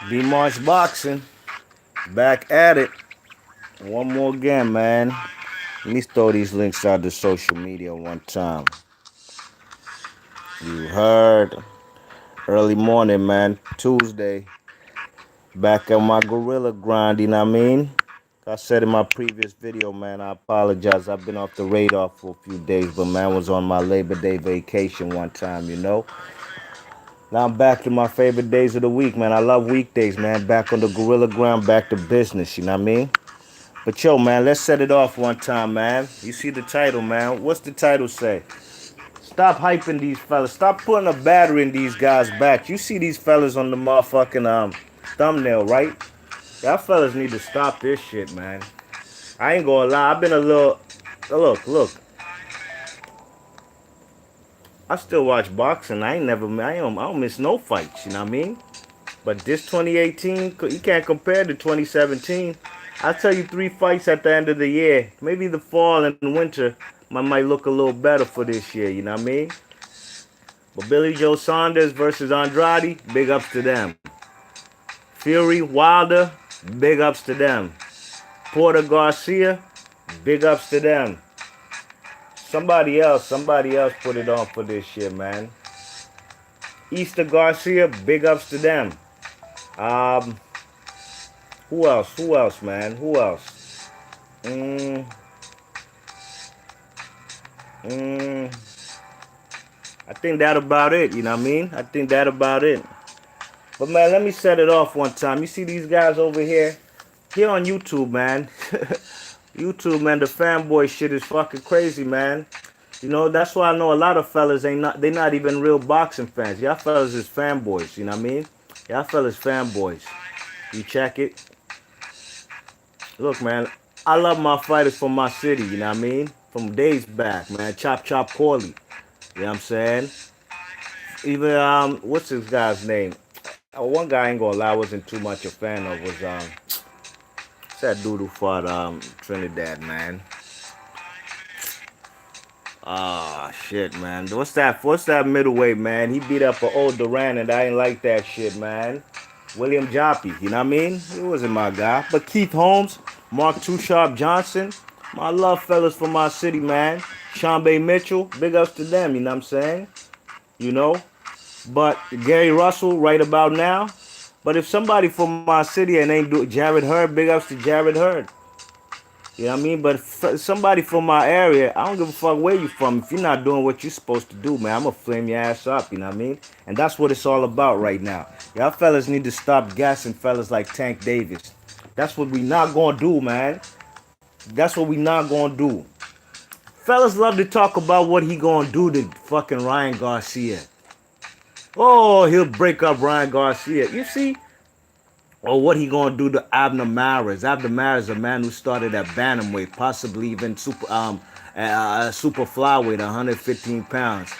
B March Boxing, back at it. One more again, man. Let me throw these links out to social media one time. You heard. Early morning, man. Tuesday. Back on my gorilla grind, you know what I mean? I said in my previous video, man, I apologize. I've been off the radar for a few days, but man was on my Labor Day vacation one time, you know? Now I'm back to my favorite days of the week, man. I love weekdays, man. Back on the gorilla ground, back to business, you know what I mean? But yo, man, let's set it off one time, man. You see the title, man. What's the title say? Stop hyping these fellas. Stop putting a battery in these guys' back. You see these fellas on the motherfucking thumbnail, right? Y'all fellas need to stop this shit, man. I ain't gonna lie. I've been a little. Look. I still watch boxing. I don't miss no fights. You know what I mean? But this 2018, you can't compare to 2017. I'll tell you 3 fights at the end of the year. Maybe the fall and winter might look a little better for this year. You know what I mean? But Billy Joe Saunders versus Andrade, big ups to them. Fury, Wilder, big ups to them. Porter Garcia, big ups to them. Somebody else put it on for this shit, man. Easter Garcia, big ups to them. Who else, man? Who else? I think that about it, you know what I mean? I think that about it. But man, let me set it off one time. You see these guys over here? Here on YouTube, man. YouTube, man, the fanboy shit is fucking crazy, man. You know, that's why I know a lot of fellas they not even real boxing fans. Y'all fellas is fanboys, you know what I mean? Y'all fellas fanboys. You check it. Look, man, I love my fighters from my city, you know what I mean? From days back, man. Chop Corley. You know what I'm saying? Even what's this guy's name? One guy I ain't gonna lie, I wasn't too much a fan of was what's that dude who fought Trinidad, man? Ah, shit, man. What's that middleweight, man? He beat up an old Duran and I ain't like that shit, man. William Joppy, you know what I mean? He wasn't my guy. But Keith Holmes, Mark Too Sharp Johnson, my love fellas from my city, man. Sean Bay Mitchell, big ups to them, you know what I'm saying? You know? But Gary Russell, right about now. But if somebody from my city and ain't do Jared Hurd, big ups to Jared Hurd. You know what I mean? But somebody from my area, I don't give a fuck where you from. If you're not doing what you're supposed to do, man, I'm going to flame your ass up, you know what I mean? And that's what it's all about right now. Y'all fellas need to stop gassing fellas like Tank Davis. That's what we not going to do, man. That's what we not going to do. Fellas love to talk about what he going to do to fucking Ryan Garcia. Oh, he'll break up Ryan Garcia. You see? Or what he gonna do to Abner Mares? Abner Mares, a man who started at bantamweight, possibly even super flyweight, 115 pounds.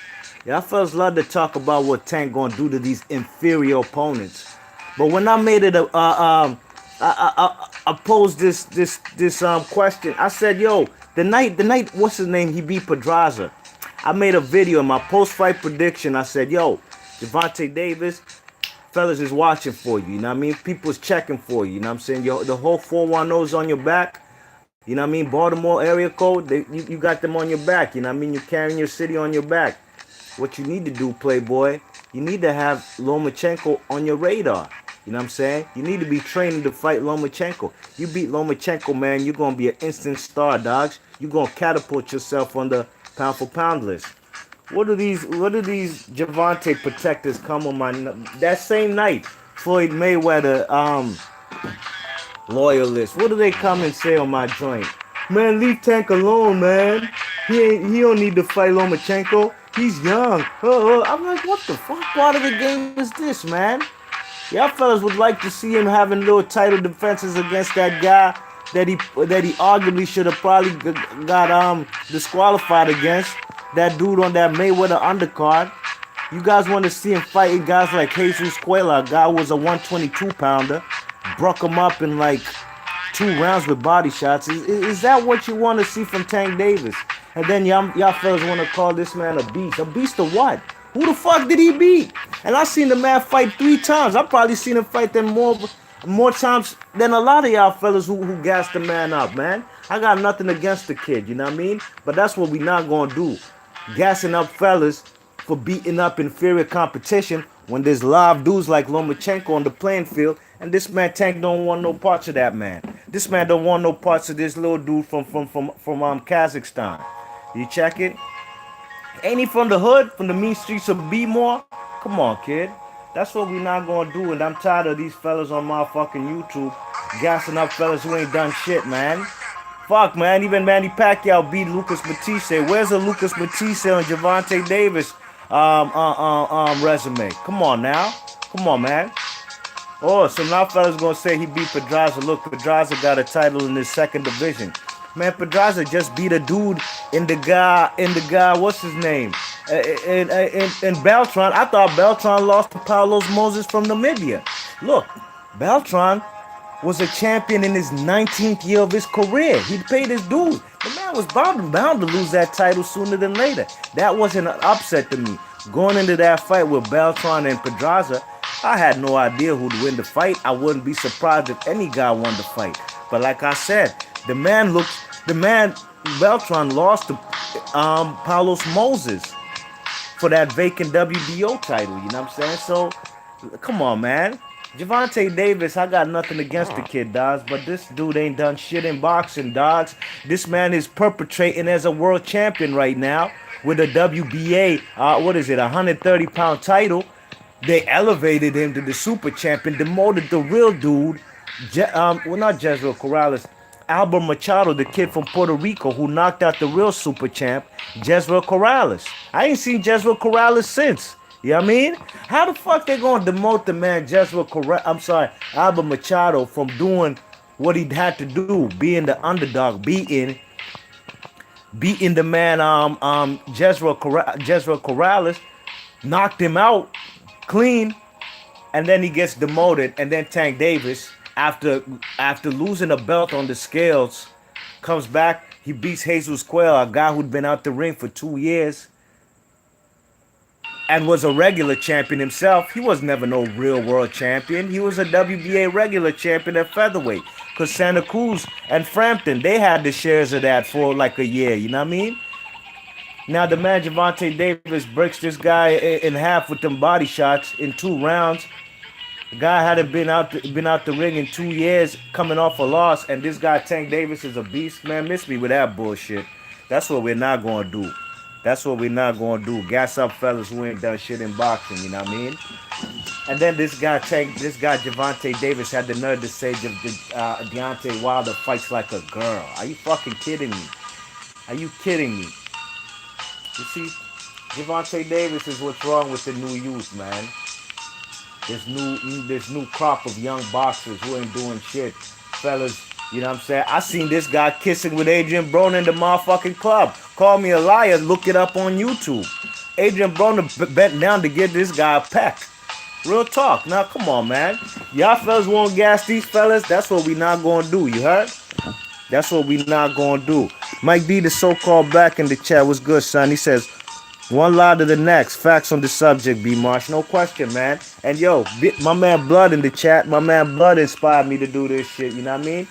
Y'all fellas love to talk about what Tank gonna do to these inferior opponents. But when I made it I posed this question. I said, yo, the night, what's his name? He beat Pedraza. I made a video in my post-fight prediction. I said, yo, Gervonta Davis, fellas is watching for you, you know what I mean? People's checking for you, you know what I'm saying? The whole 410's on your back, you know what I mean? Baltimore area code, you got them on your back, you know what I mean? You're carrying your city on your back. What you need to do, Playboy, you need to have Lomachenko on your radar, you know what I'm saying? You need to be training to fight Lomachenko. You beat Lomachenko, man, you're going to be an instant star, dogs. You're going to catapult yourself on the pound for pound list. What do these Gervonta protectors come on my that same night? Floyd Mayweather loyalists. What do they come and say on my joint? Man, leave Tank alone, man. He don't need to fight Lomachenko. He's young. I'm like, what the fuck part of the game is this, man? Y'all fellas would like to see him having little title defenses against that guy that he arguably should have probably got disqualified against. That dude on that Mayweather undercard. You guys want to see him fighting guys like Jesus Cuela, a guy who was a 122 pounder, broke him up in like 2 rounds with body shots. Is that what you want to see from Tank Davis? And then y'all fellas want to call this man a beast. A beast of what? Who the fuck did he beat? And I seen the man fight 3 times. I probably seen him fight them more times than a lot of y'all fellas who gassed the man up, man. I got nothing against the kid, you know what I mean? But that's what we not gonna do. Gassing up fellas for beating up inferior competition when there's live dudes like Lomachenko on the playing field, and this man Tank don't want no parts of that man. This man don't want no parts of this little dude from Kazakhstan. You check it? Ain't he from the hood, from the mean streets of B-More? Come on, kid. That's what we not gonna do, and I'm tired of these fellas on my fucking YouTube gassing up fellas who ain't done shit, man. Fuck, man. Even Manny Pacquiao beat Lucas Matisse. Where's the Lucas Matisse and Gervonta Davis resume? Come on now. Come on, man. Oh, so now fellas gonna say he beat Pedraza. Look, Pedraza got a title in his second division. Man, Pedraza just beat a dude in the guy, what's his name? In Beltran. I thought Beltran lost to Paulos Moses from Namibia. Look, Beltran was a champion in his 19th year of his career. He paid his dues. The man was bound to lose that title sooner than later. That wasn't an upset to me. Going into that fight with Beltran and Pedraza, I had no idea who'd win the fight. I wouldn't be surprised if any guy won the fight. But like I said, the man Beltran lost to Paulos Moses for that vacant WBO title. You know what I'm saying? So, come on, man. Gervonta Davis, I got nothing against the kid, dogs, but this dude ain't done shit in boxing, dogs. This man is perpetrating as a world champion right now with a WBA, 130-pound title. They elevated him to the super champion, demoted the real dude, not Jezreel Corrales, Albert Machado, the kid from Puerto Rico who knocked out the real super champ, Jezreel Corrales. I ain't seen Jezreel Corrales since. You know what I mean? How the fuck they gonna demote the man Albert Machado from doing what he had to do, being the underdog, beating the man Jezreel Corrales, knocked him out clean, and then he gets demoted, and then Tank Davis, after losing a belt on the scales, comes back, he beats Jesus Quayle, a guy who'd been out the ring for 2 years and was a regular champion himself. He was never no real world champion. He was a WBA regular champion at featherweight. Because Santa Cruz and Frampton, they had the shares of that for like a year. You know what I mean? Now the man Gervonta Davis breaks this guy in half with them body shots in 2 rounds. The guy hadn't been out the ring in 2 years, coming off a loss, and this guy Tank Davis is a beast. Man, miss me with that bullshit. That's what we're not gonna do. That's what we're not gonna do. Gas up fellas who ain't done shit in boxing, you know what I mean? And then this guy Gervonta Davis had the nerve to say Deontay Wilder fights like a girl. Are you fucking kidding me? Are you kidding me? You see, Gervonta Davis is what's wrong with the new youth, man. This new crop of young boxers who ain't doing shit. Fellas, you know what I'm saying? I seen this guy kissing with Adrian Broner in the motherfucking club. Call me a liar, look it up on YouTube. Adrian Broner bent down to get this guy a peck. Real talk. Now, come on, man. Y'all fellas won't gas these fellas? That's what we not gonna do, you heard? That's what we not gonna do. Mike D, the so-called back in the chat. What's good, son? He says, one lie to the next. Facts on the subject, B. Marsh. No question, man. And yo, my man Blood in the chat. My man Blood inspired me to do this shit. You know what I mean?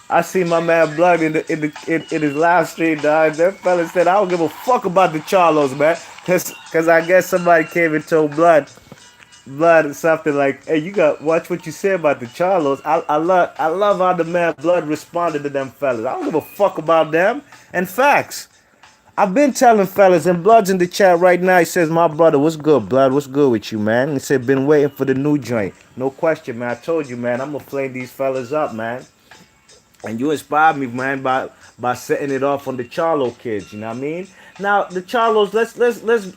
I see my man Blood in his live stream, dog. That fella said, I don't give a fuck about the Charlos, man. Cause I guess somebody came and told Blood something like, hey, you got watch what you say about the Charlos. I love how the man Blood responded to them fellas. I don't give a fuck about them. And facts. I've been telling fellas, and Blood's in the chat right now. He says, my brother, what's good, Blood? What's good with you, man? He said, been waiting for the new joint. No question, man. I told you, man, I'm going to flame these fellas up, man. And you inspired me, man, by setting it off on the Charlo kids, you know what I mean? Now, the Charlos,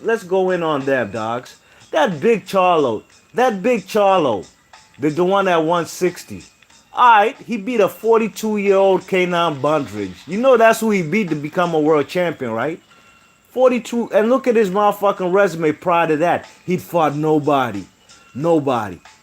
let's go in on them, dogs. That big Charlo, the one at 160. All right, he beat a 42-year-old Kenan Bundridge. You know that's who he beat to become a world champion, right? 42, and look at his motherfucking resume prior to that. He'd fought nobody.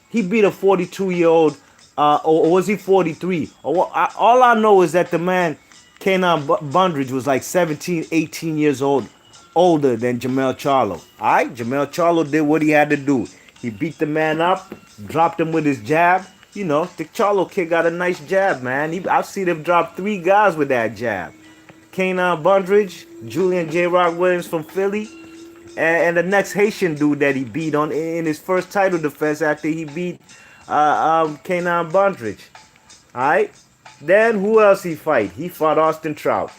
He beat a 42-year-old, or was he 43? All I know is that the man, Kenan Bundridge, was like 17, 18 years old older than Jamel Charlo. Alright? Jamel Charlo did what he had to do. He beat the man up, dropped him with his jab. You know, the Charlo kid got a nice jab, man. I've seen him drop 3 guys with that jab. Kanan Bundridge, Julian J. Rock Williams from Philly, and the next Haitian dude that he beat on in his first title defense after he beat Kanan Bundridge. Alright? Then who else he fight? He fought Austin Trout.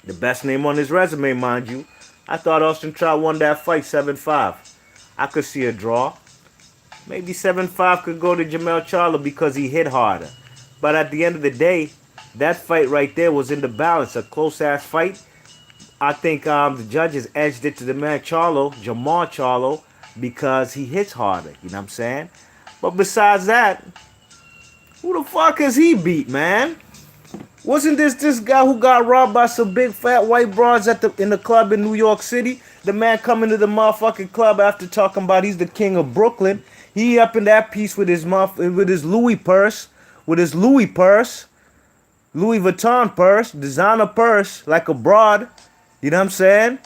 The best name on his resume, mind you. I thought Austin Trout won that fight 7-5. I could see a draw. Maybe 7-5 could go to Jamel Charlo because he hit harder. But at the end of the day, that fight right there was in the balance. A close-ass fight. I think the judges edged it to the man Charlo, Jamal Charlo, because he hits harder. You know what I'm saying? But besides that, who the fuck has he beat, man? Wasn't this guy who got robbed by some big fat white broads in the club in New York City? The man coming to the motherfucking club after talking about he's the king of Brooklyn. He up in that piece with his Louis purse, Louis Vuitton purse, designer purse, like a broad. You know what I'm saying?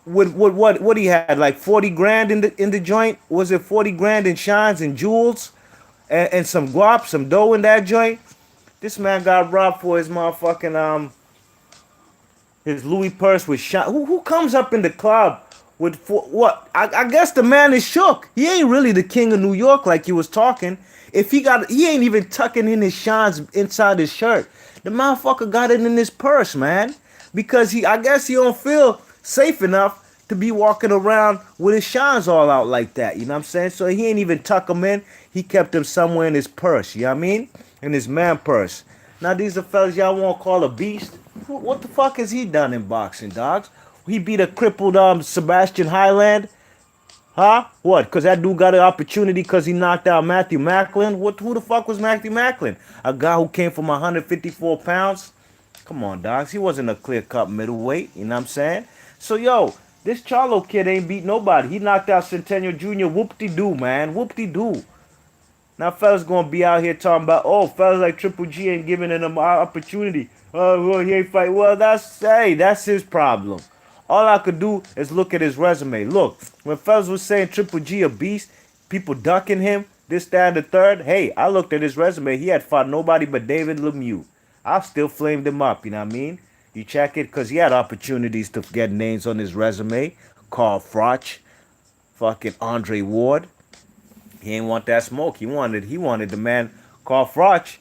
With what he had, like 40 grand in the joint? Was it 40 grand in shines and jewels? And some guap, some dough in that joint? This man got robbed for his motherfucking his Louis purse with shine. Who comes up in the club with what? I guess the man is shook. He ain't really the king of New York like he was talking. He ain't even tucking in his shines inside his shirt. The motherfucker got it in his purse, man. Because I guess he don't feel safe enough to be walking around with his shines all out like that. You know what I'm saying? So he ain't even tuck them in. He kept them somewhere in his purse. You know what I mean? In his man purse. Now these are fellas y'all won't call a beast. What the fuck has he done in boxing, dogs? He beat a crippled Sebastian Highland. Huh? What? Because that dude got an opportunity because he knocked out Matthew Macklin? Who the fuck was Matthew Macklin? A guy who came from 154 pounds? Come on, dogs. He wasn't a clear-cut middleweight. You know what I'm saying? So, yo, this Charlo kid ain't beat nobody. He knocked out Centennial Jr. Whoop-de-doo, man. Whoop-de-doo. Now, fellas gonna be out here talking about, oh, fellas like Triple G ain't giving him an opportunity. Oh, well, he ain't fight. Well, that's his problem. All I could do is look at his resume. Look, when fellas was saying Triple G a beast, people ducking him, this, that, and the third, hey, I looked at his resume. He had fought nobody but David Lemieux. I still flamed him up, you know what I mean? You check it, because he had opportunities to get names on his resume. Carl Froch, fucking Andre Ward. He ain't want that smoke. He wanted the man Carl Froch,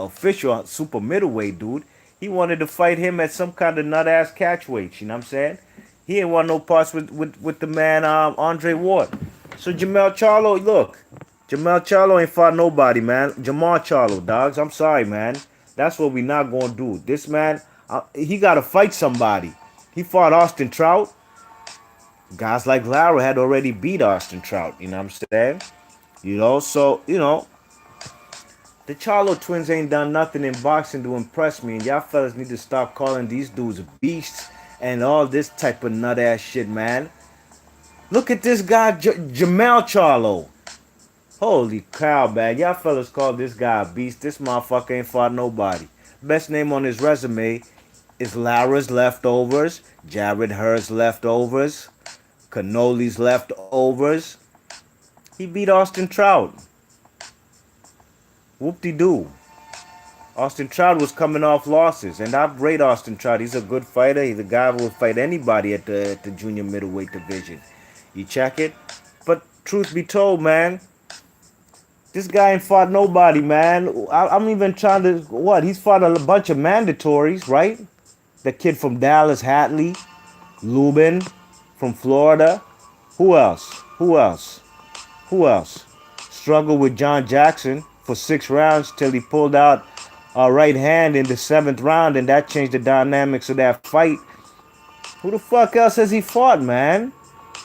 official super middleweight dude. He wanted to fight him at some kind of nut ass catchweight. You know what I'm saying? He ain't want no parts with the man Andre Ward. So Jamel Charlo, look, Jamel Charlo ain't fought nobody, man. Jamal Charlo, dogs. I'm sorry, man. That's what we not gonna do. This man, he gotta fight somebody. He fought Austin Trout. Guys like Lara had already beat Austin Trout, you know what I'm saying? You know, so, you know, the Charlo twins ain't done nothing in boxing to impress me, and y'all fellas need to stop calling these dudes beasts and all this type of nut ass shit, man. Look at this guy, Jamel Charlo. Holy cow, man. Y'all fellas call this guy a beast. This motherfucker ain't fought nobody. Best name on his resume is Lara's leftovers, Jared Hurd's leftovers, Cannoli's leftovers. He beat Austin Trout. Whoop-de-doo. Austin Trout was coming off losses, and I rate Austin Trout. He's a good fighter. He's a guy who will fight anybody at the junior middleweight division. You check it? But truth be told, man, this guy ain't fought nobody, man. I'm even trying to, what? He's fought a bunch of mandatories, right? The kid from Dallas, Hatley, Lubin from Florida. Who else? Struggled with John Jackson for 6 rounds till he pulled out a right hand in the 7th round, and that changed the dynamics of that fight. Who the fuck else has he fought, man?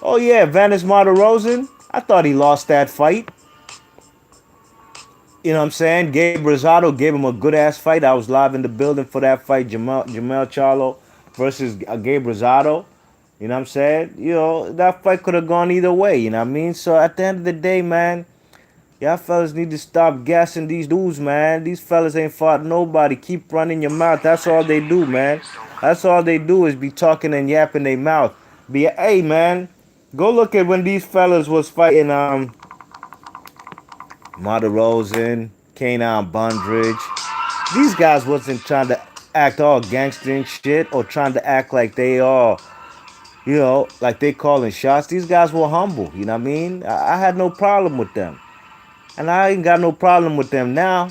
Oh yeah, Vanis Martirosyan. I thought he lost that fight. You know what I'm saying? Gabe Rosado gave him a good-ass fight. I was live in the building for that fight, Jamel Charlo versus Gabe Rosado. You know what I'm saying? You know, that fight could have gone either way, you know what I mean? So at the end of the day, man, y'all fellas need to stop gassing these dudes, man. These fellas ain't fought nobody. Keep running your mouth. That's all they do, man. That's all they do is be talking and yapping their mouth. Hey man, go look at when these fellas was fighting Marta Rosen, Kanan Bundridge. These guys wasn't trying to act all gangster and shit or trying to act like they all, like they calling shots. These guys were humble, you know what I mean? I had no problem with them. And I ain't got no problem with them now.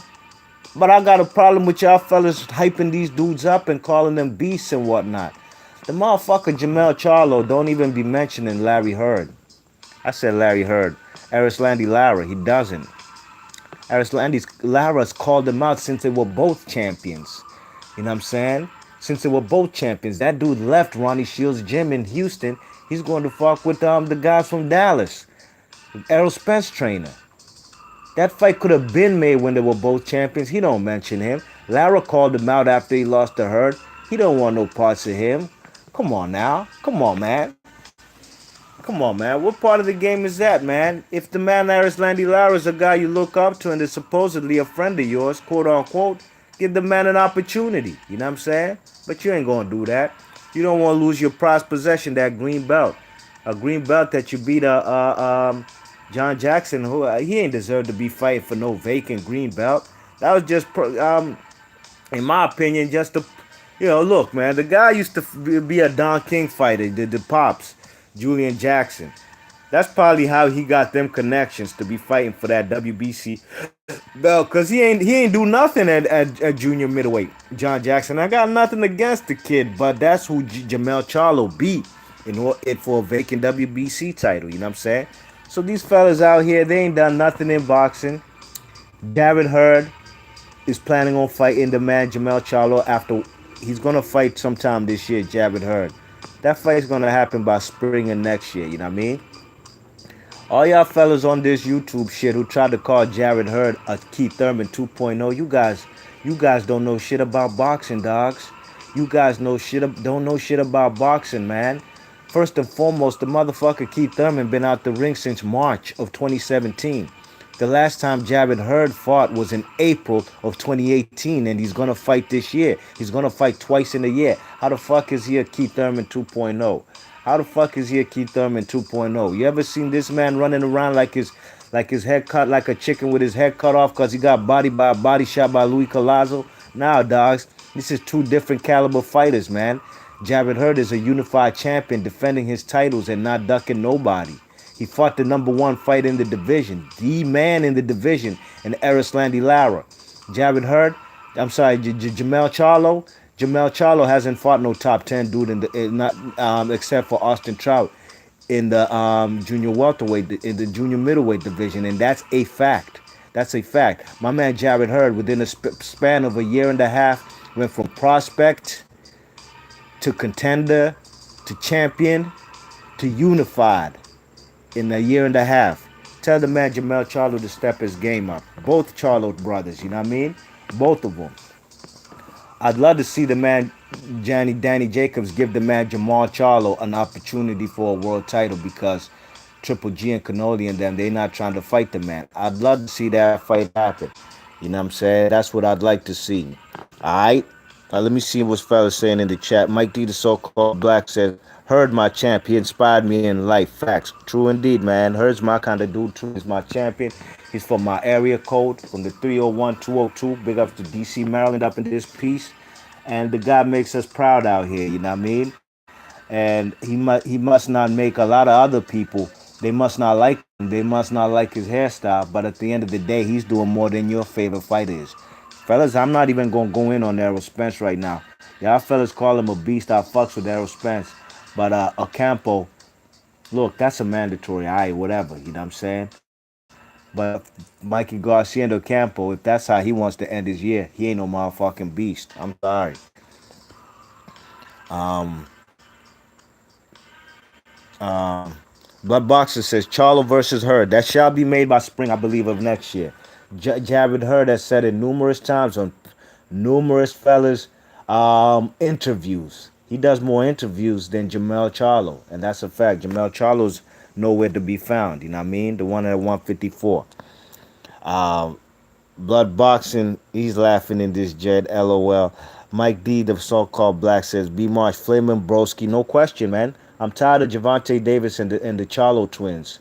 But I got a problem with y'all fellas hyping these dudes up and calling them beasts and whatnot. The motherfucker Jamel Charlo don't even be mentioning Larry Hurd. I said Larry Hurd. Arislandi Lara, he doesn't. Arislandi Lara's called them out since they were both champions. You know what I'm saying? Since they were both champions. That dude left Ronnie Shields' gym in Houston. He's going to fuck with the guys from Dallas. Errol Spence trainer. That fight could have been made when they were both champions. He don't mention him. Lara called him out after he lost to Hurd. He don't want no parts of him. Come on now. Come on, man. Come on, man. What part of the game is that, man? If the man Arislandi Lara is a guy you look up to and is supposedly a friend of yours, quote unquote, give the man an opportunity. You know what I'm saying? But you ain't gonna do that. You don't want to lose your prized possession, that green belt, a green belt that you beat John Jackson, who he ain't deserved to be fighting for no vacant green belt. That was just, in my opinion, just a, look, man, the guy used to be a Don King fighter, the pops, Julian Jackson. That's probably how he got them connections to be fighting for that WBC belt, cause he ain't do nothing at junior middleweight. John Jackson. I got nothing against the kid, but that's who Jamel Charlo beat in it for a vacant WBC title. You know what I'm saying? So these fellas out here, they ain't done nothing in boxing. Jared Hurd is planning on fighting the man Jamel Charlo after he's gonna fight sometime this year. Jared Hurd. That fight's gonna happen by spring of next year. You know what I mean? All y'all fellas on this YouTube shit who tried to call Jared Hurd a Keith Thurman 2.0, you guys don't know shit about boxing, dogs. You guys don't know shit about boxing, man. First and foremost, the motherfucker Keith Thurman been out the ring since March of 2017. The last time Jared Hurd fought was in April of 2018, and he's gonna fight this year. He's gonna fight twice in a year. How the fuck is he a Keith Thurman 2.0? How the fuck is he a Keith Thurman 2.0? You ever seen this man running around like his head cut like a chicken with his head cut off because he got bodied by a body shot by Louis Collazo? Nah, dogs. This is two different caliber fighters, man. Jared Hurd is a unified champion defending his titles and not ducking nobody. He fought the number one fight in the division, the man in the division, in Arislandi Lara. Jared Hurd, I'm sorry, Jamel Charlo. Jamel Charlo hasn't fought no top 10 dude not except for Austin Trout in the junior welterweight, in the junior middleweight division, and that's a fact. That's a fact. My man Jared Hurd, within a span of a year and a half, went from prospect to contender to champion to unified in a year and a half. Tell the man Jamel Charlo to step his game up. Both Charlo brothers, you know what I mean? Both of them. I'd love to see the man Danny Jacobs give the man Jamal Charlo an opportunity for a world title because Triple G and Canoli and them, they not trying to fight the man. I'd love to see that fight happen. You know what I'm saying? That's what I'd like to see. Alright? Let me see what fellas saying in the chat. Mike D, the so-called black, said, Heard my champ. He inspired me in life. Facts. True indeed, man. Heard's my kind of dude, too. He's my champion. He's from my area code, from the 301-202. Big ups to D.C., Maryland, up in this piece. And the guy makes us proud out here, you know what I mean? And he must not make a lot of other people. They must not like him. They must not like his hairstyle. But at the end of the day, he's doing more than your favorite fighter is. Fellas, I'm not even going to go in on Errol Spence right now. Y'all fellas call him a beast. I fucks with Errol Spence. But Ocampo, look, that's a mandatory. All right, whatever. You know what I'm saying? But Mikey Garcia and Ocampo, if that's how he wants to end his year, he ain't no motherfucking beast. I'm sorry. Um, um, Blood Boxer says Charlo versus Hurd. That shall be made by spring, I believe, of next year. Jared Hurd has said it numerous times on numerous fellas interviews. He does more interviews than Jamel Charlo, and that's a fact. Jamel Charlo's nowhere to be found. You know what I mean? The one at 154. Um, Blood Boxing, he's laughing in this jet, LOL. Mike D, the so-called black, says, B Marsh, Flamin' Broski, no question, man. I'm tired of Javante Davis and the Charlo twins.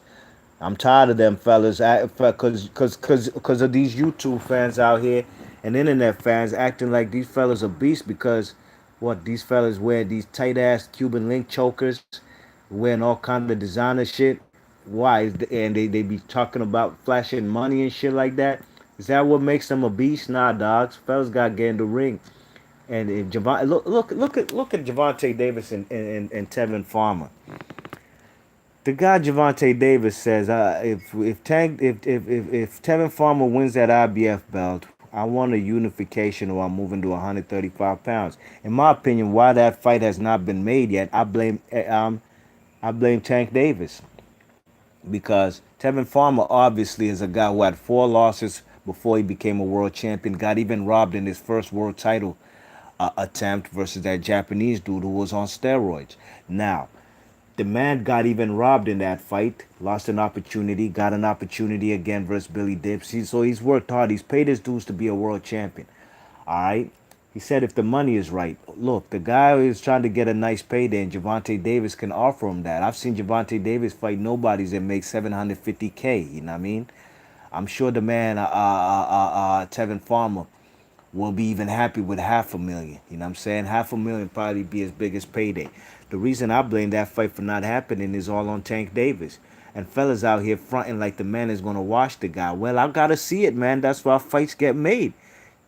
I'm tired of them fellas, cause of these YouTube fans out here and internet fans acting like these fellas are beasts because what these fellas wear these tight ass Cuban link chokers, wearing all kind of designer shit. Why? And they be talking about flashing money and shit like that. Is that what makes them a beast? Nah, dogs. Fellas got to get in the ring. And if Javon, look at Javante Davis and Tevin Farmer. The guy Javante Davis says, if Tevin Farmer wins that IBF belt, I want a unification or I'm moving to 135 pounds. In my opinion, why that fight has not been made yet, I blame Tank Davis because Tevin Farmer obviously is a guy who had 4 losses before he became a world champion. Got even robbed in his first world title attempt versus that Japanese dude who was on steroids. Now, the man got even robbed in that fight, lost an opportunity, got an opportunity again versus Billy Dips. So he's worked hard. He's paid his dues to be a world champion. All right. He said if the money is right. Look, the guy is trying to get a nice payday, and Javante Davis can offer him that. I've seen Javante Davis fight nobodies that make 750K. You know what I mean? I'm sure the man, Tevin Farmer, will be even happy with 500,000. You know what I'm saying? 500,000 probably be his biggest payday. The reason I blame that fight for not happening is all on Tank Davis. And fellas out here fronting like the man is gonna wash the guy. Well, I gotta see it, man. That's why fights get made.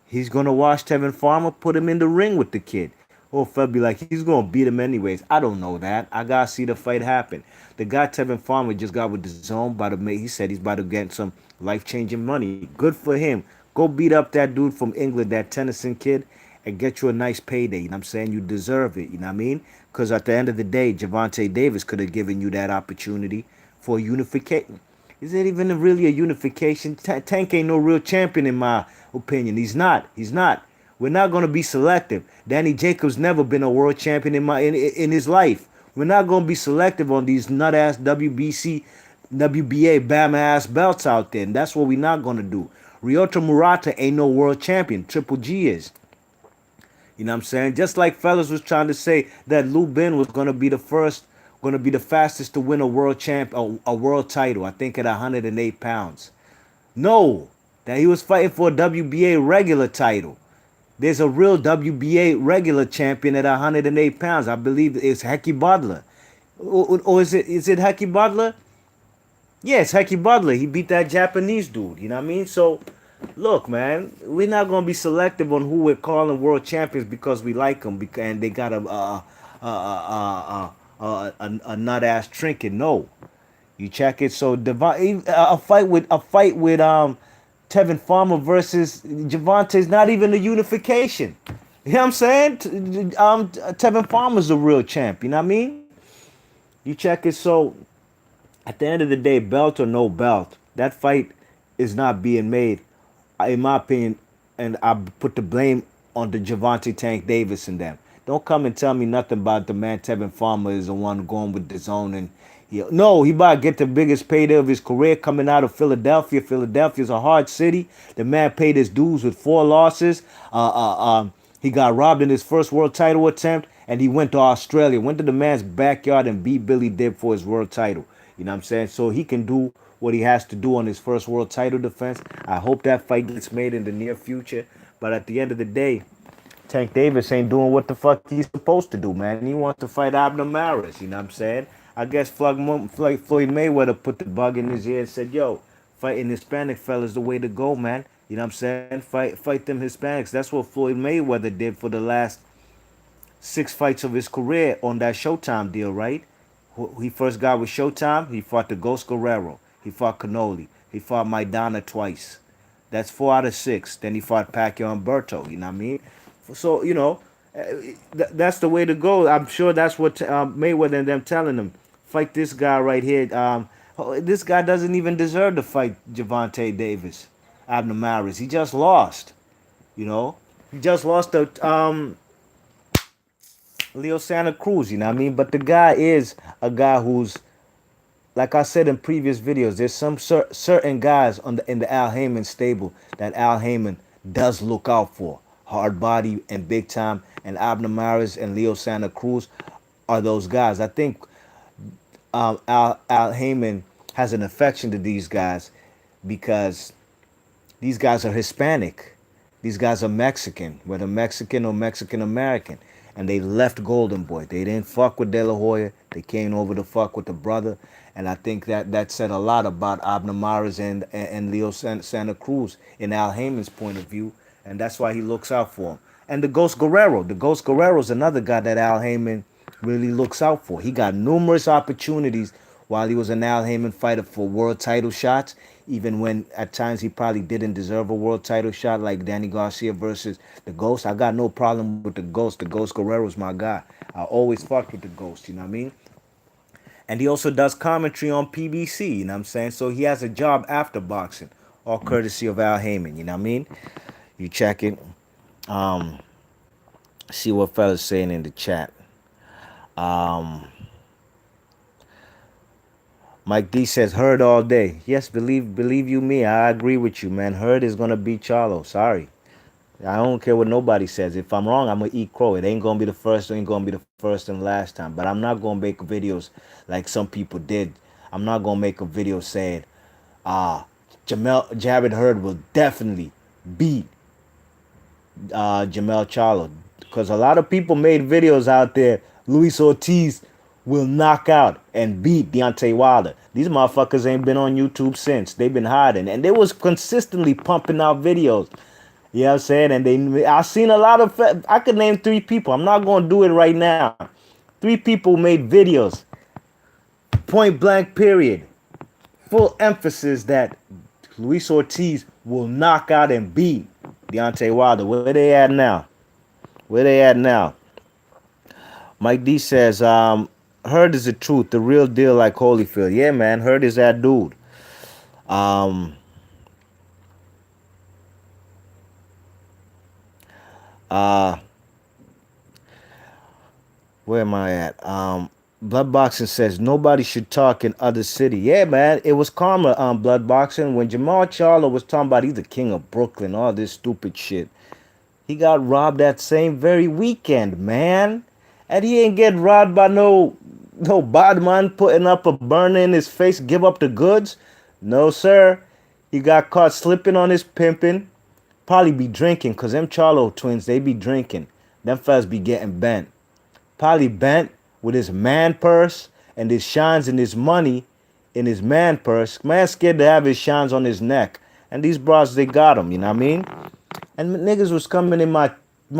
He's gonna wash Tevin Farmer, put him in the ring with the kid. Or fella be like, he's gonna beat him anyways. I don't know that. I gotta see the fight happen. The guy Tevin Farmer just got with the zone by the he said he's about to get some life changing money. Good for him. Go beat up that dude from England, that Tennyson kid, and get you a nice payday. You know what I'm saying? You deserve it. You know what I mean? Because at the end of the day, Javante Davis could have given you that opportunity for unification. Is it even really a unification? Tank ain't no real champion in my opinion. He's not. He's not. We're not gonna be selective. Danny Jacobs never been a world champion in his life. We're not gonna be selective on these nut ass WBC, WBA, Bama ass belts out there. And that's what we're not gonna do. Ryota Murata ain't no world champion. Triple G is. You know what I'm saying? Just like fellas was trying to say that Lou Ben was gonna be the first, gonna be the fastest to win a world champ, a world title. I think at 108 pounds. No, that he was fighting for a WBA regular title. There's a real WBA regular champion at 108 pounds. I believe it's Hecky Butler. Or is it Hecky Butler? Yeah, it's Hecky Butler. He beat that Japanese dude. You know what I mean? So, look, man, we're not gonna be selective on who we're calling world champions because we like them and they got a nut ass trinket. No, you check it. So, a fight with Tevin Farmer versus Javante is not even a unification. You know what I'm saying? Tevin Farmer's a real champ. You know what I mean? You check it. So at the end of the day, belt or no belt, that fight is not being made, in my opinion, and I put the blame on the Javante Tank Davis and them. Don't come and tell me nothing about the man Tevin Farmer is the one going with the zone and no, he about to get the biggest payday of his career coming out of Philadelphia. Philadelphia's a hard city. The man paid his dues with 4 losses. He got robbed in his first world title attempt, and he went to Australia, went to the man's backyard and beat Billy Dib for his world title. You know what I'm saying? So he can do what he has to do on his first world title defense. I hope that fight gets made in the near future. But at the end of the day, Tank Davis ain't doing what the fuck he's supposed to do, man. He wants to fight Abner Maris, you know what I'm saying? I guess Floyd Mayweather put the bug in his ear and said, yo, fighting Hispanic fellas the way to go, man. You know what I'm saying? Fight them Hispanics. That's what Floyd Mayweather did for the last 6 fights of his career on that Showtime deal, right? He first got with Showtime. He fought the Ghost Guerrero. He fought Canoli. He fought Maidana twice. That's 4 out of 6. Then he fought Pacquiao and Berto. You know what I mean? So that's the way to go. I'm sure that's what Mayweather and them telling him. Fight this guy right here. This guy doesn't even deserve to fight Javante Davis, Abner Maris. He just lost. You know, he just lost to Leo Santa Cruz. You know what I mean? But the guy is a guy who's like I said in previous videos, there's some certain guys in the Al Heyman stable that Al Heyman does look out for. Hard Body and Big Time and Abner Maris and Leo Santa Cruz are those guys. I think Al Heyman has an affection to these guys because these guys are Hispanic. These guys are Mexican, whether Mexican or Mexican American. And they left Golden Boy. They didn't fuck with De La Hoya. They came over to fuck with the brother. And I think that said a lot about Abner Mares and Leo Santa Cruz in Al Heyman's point of view. And that's why he looks out for him. And the Ghost Guerrero. The Ghost Guerrero is another guy that Al Heyman really looks out for. He got numerous opportunities while he was an Al Heyman fighter for world title shots, even when at times he probably didn't deserve a world title shot, like Danny Garcia versus the Ghost. I got no problem with the Ghost. The Ghost Guerrero's my guy. I always fucked with the Ghost, you know what I mean? And he also does commentary on PBC, you know what I'm saying? So he has a job after boxing, all courtesy of Al Heyman, you know what I mean? You check it. Um, See what fellas saying in the chat. Um, Mike D says Hurd all day. Yes, believe you me, I agree with you, man. Hurd is gonna beat Charlo. Sorry. I don't care what nobody says. If I'm wrong, I'm gonna eat crow. It ain't gonna be the first, it ain't gonna be the first and last time. But I'm not gonna make videos like some people did. I'm not gonna make a video saying, Jared Hurd will definitely beat Jamel Charlo. Because a lot of people made videos out there. Luis Ortiz will knock out and beat Deontay Wilder. These motherfuckers ain't been on YouTube since. They've been hiding. And they was consistently pumping out videos. You know what I'm saying? And I've seen a lot of, I could name 3 people. I'm not going to do it right now. 3 people made videos. Point blank period. Full emphasis that Luis Ortiz will knock out and beat Deontay Wilder. Where they at now? Where they at now? Mike D says, Hurd is the truth, the real deal like Holyfield. Yeah, man, Hurd is that dude. Um, uh, where am I at? Blood Boxing says nobody should talk in other city. Yeah, man, it was karma. Blood Boxing when Jamal Charlo was talking about he's the king of Brooklyn, all this stupid shit. He got robbed that same very weekend, man. And he ain't get robbed by no bad man putting up a burner in his face, give up the goods. No, sir. He got caught slipping on his pimping. Probably be drinking, because them Charlo twins, they be drinking. Them fellas be getting bent. Probably bent with his man purse and his shines and his money in his man purse. Man scared to have his shines on his neck. And these bros, they got him, you know what I mean? And niggas was coming in my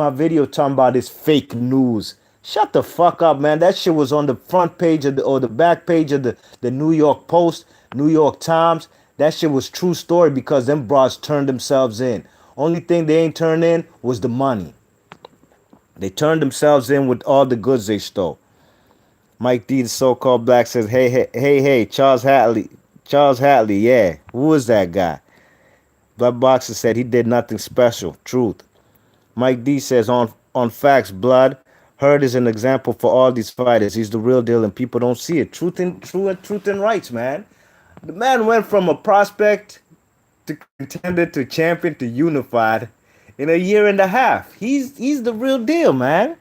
video talking about this fake news. Shut the fuck up, man. That shit was on the front page of or the back page of the New York Post, New York Times. That shit was true story because them bros turned themselves in. Only thing they ain't turned in was the money. They turned themselves in with all the goods they stole. Mike D, the so-called black, says, hey, Charles Hatley, yeah. Who is that guy? Blood Boxer said he did nothing special. Truth. Mike D says on facts, Blood, Hurd is an example for all these fighters. He's the real deal and people don't see it. Truth and rights, man. The man went from a prospect to contender to champion to unified in a year and a half. He's the real deal, man.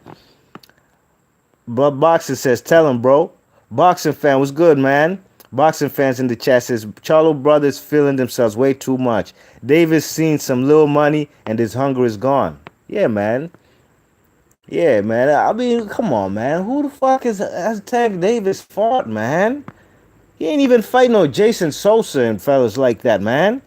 Blood Boxer says, tell him, bro. Boxing fan was good, man. Boxing fans in the chat says Charlo brothers feeling themselves way too much. Davis seen some little money and his hunger is gone. Yeah, man. Yeah, man. I mean, come on, man. Who the fuck has Tank Davis fought, man? He ain't even fighting no Jason Sosa and fellas like that, man.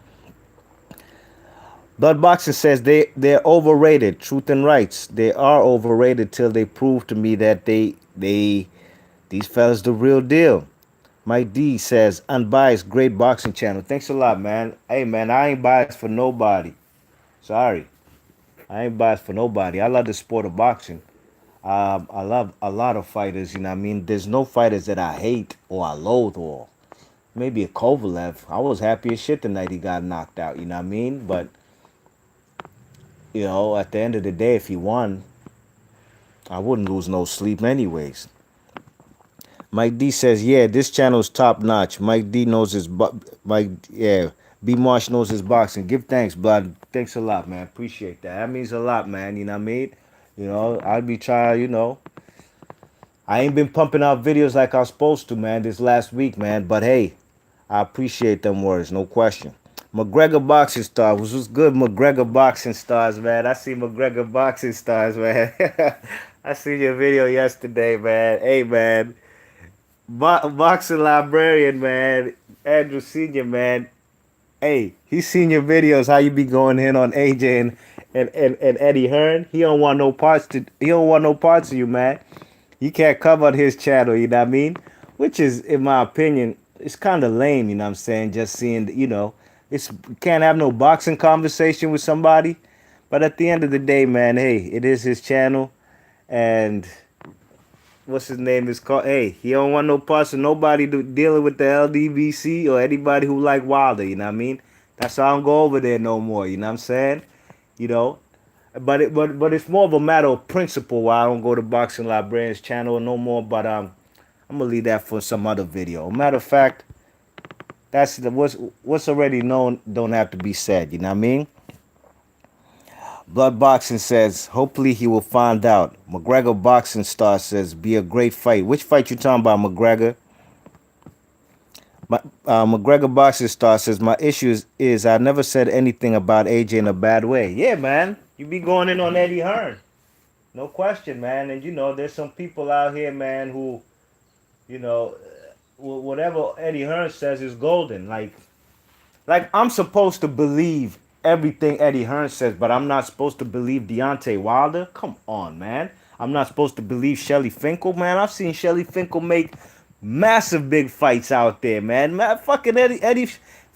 Blood Boxing says they're overrated. Truth and rights. They are overrated till they prove to me that these fellas the real deal. Mike D says, unbiased, great boxing channel. Thanks a lot, man. Hey, man, I ain't biased for nobody. Sorry. I ain't biased for nobody. I love the sport of boxing. I love a lot of fighters, you know what I mean? There's no fighters that I hate or I loathe or maybe a Kovalev. I was happy as shit the night he got knocked out, you know what I mean? But, you know, at the end of the day, if he won, I wouldn't lose no sleep anyways. Mike D says, yeah, this channel is top notch. Mike D knows his Mike, yeah. B Marsh knows his boxing. Give thanks, blood. Thanks a lot, man. Appreciate that. That means a lot, man. You know what I mean? You know, I'd be trying, you know. I ain't been pumping out videos like I was supposed to, man, this last week, man. But hey, I appreciate them words, no question. McGregor Boxing Stars. Was good, McGregor Boxing Stars, man. I see McGregor Boxing Stars, man. I seen your video yesterday, man. Hey, man. Boxing librarian, man. Andrew Senior, man. Hey, he seen your videos. How you be going in on AJ and Eddie Hearn? He don't want no parts to. He don't want no parts of you, man. You can't cover his channel. You know what I mean? Which is, in my opinion, it's kind of lame. You know what I'm saying? Just seeing, you know, it's you can't have no boxing conversation with somebody. But at the end of the day, man, hey, it is his channel, and what's his name is called. Hey, he don't want no parts of nobody dealing with the LDVC or anybody who like Wilder. You know what I mean? That's why I don't go over there no more. You know what I'm saying? You know, but it's more of a matter of principle why I don't go to Boxing Librarian's channel no more. But I'm gonna leave that for some other video. Matter of fact, that's what's already known don't have to be said. You know what I mean? Blood Boxing says, hopefully he will find out. McGregor Boxing Star says, be a great fight. Which fight you talking about, McGregor? McGregor Boxing Star says, my issue is I never said anything about AJ in a bad way. Yeah, man. You be going in on Eddie Hearn. No question, man. And, you know, there's some people out here, man, who, you know, whatever Eddie Hearn says is golden. Like I'm supposed to believe everything Eddie Hearn says, but I'm not supposed to believe Deontay Wilder. Come on, man. I'm not supposed to believe Shelly Finkel, man. I've seen Shelly Finkel make massive big fights out there, man. Fucking Eddie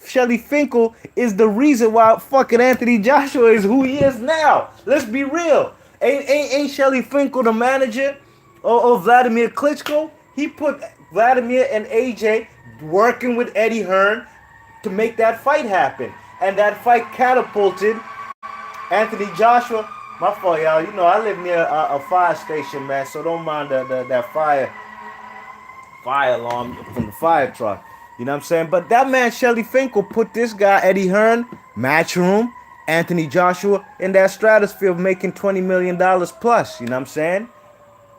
Shelly Finkel is the reason why fucking Anthony Joshua is who he is now. Let's be real. Ain't Shelly Finkel the manager of Vladimir Klitschko? He put Vladimir and AJ working with Eddie Hearn to make that fight happen. And that fight catapulted Anthony Joshua. My fault, y'all. You know, I live near a fire station, man, so don't mind that fire alarm from the fire truck. You know what I'm saying? But that man, Shelly Finkel, put this guy, Eddie Hearn, Matchroom, Anthony Joshua, in that stratosphere of making $20 million plus. You know what I'm saying?